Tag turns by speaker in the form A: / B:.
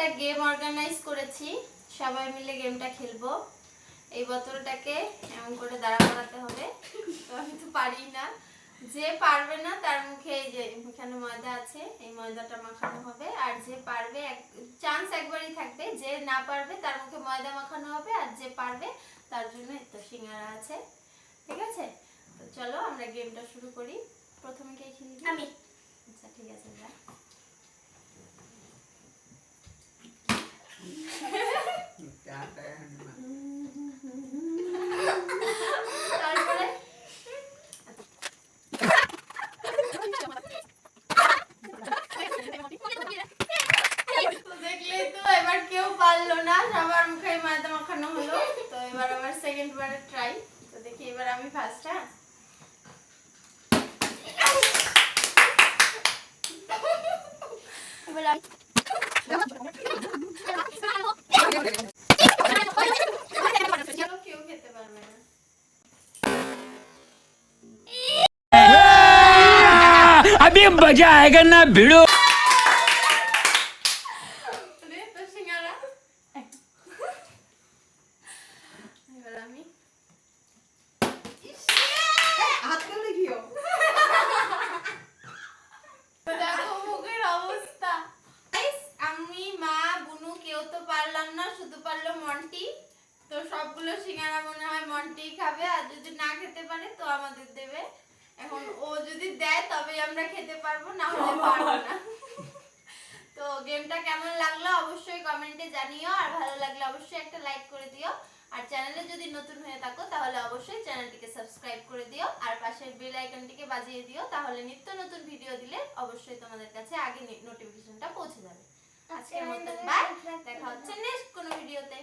A: একটা game organise করেছি, সবাই মিলে গেমটা খেলবো। এই বোতলটাকে এমন করে দাঁড়া করাতে হবে, তো আমি তো পারি না। যে পারবে না তার মুখে এই যে এখানে ময়দা আছে, এই ময়দাটা মাখানো হবে। আর যে পারবে চান্স একবারই থাকবে, যে না পারবে তার মুখে ময়দা মাখানো হবে, আর যে পারবে তার জন্য তো সিঙ্গারা আছে। ঠিক আছে, তো চলো আমরা গেমটা শুরু করি। প্রথমে কে খেলবে?
B: আমি।
A: আচ্ছা ঠিক আছে, যা। তারপরে তো দেখলেই তো, এবার কেউ পারলো না, সবার মুখে ময়দা মাখানো হলো। তো এবার আমার সেকেন্ড বারে ট্রাই। তো দেখি এবার আমি ফার্স্ট। হ্যাঁ,
B: এবার আমি।
A: কেউ খেতে পারবে না।
C: अभी मजा आएगा ना भिड़ो।
A: তো সিঙ্গারা এবার আমি দেখো মুখের অবস্থা। Guys, আমি, মা, বুনু কেউ তো পারলাম না, শুধু পারলো মন্টি। তো সবগুলো সিঙ্গারা মনে হয় মন্টি খাবে, আর যদি না খেতে পারে তো আমাদের দেবে। এখন ও যদি দেয় তবেই আমরা খেতে পারবো, না হলে পারবো না। তো গেমটা কেমন লাগলো অবশ্যই কমেন্টে জানিও, আর ভালো লাগলে অবশ্যই একটা লাইক করে দিও। আর চ্যানেলে যদি নতুন হয়ে থাকো তাহলে অবশ্যই চ্যানেলটিকে সাবস্ক্রাইব করে দিও, আর পাশের বেল আইকনটিকে বাজিয়ে দিও, তাহলে নিত্য নতুন ভিডিও দিলে অবশ্যই তোমাদের কাছে আগে নোটিফিকেশনটা পৌঁছে যাবে। আজকের মতো বাই, দেখা হচ্ছে নেক্সট কোনো ভিডিওতে।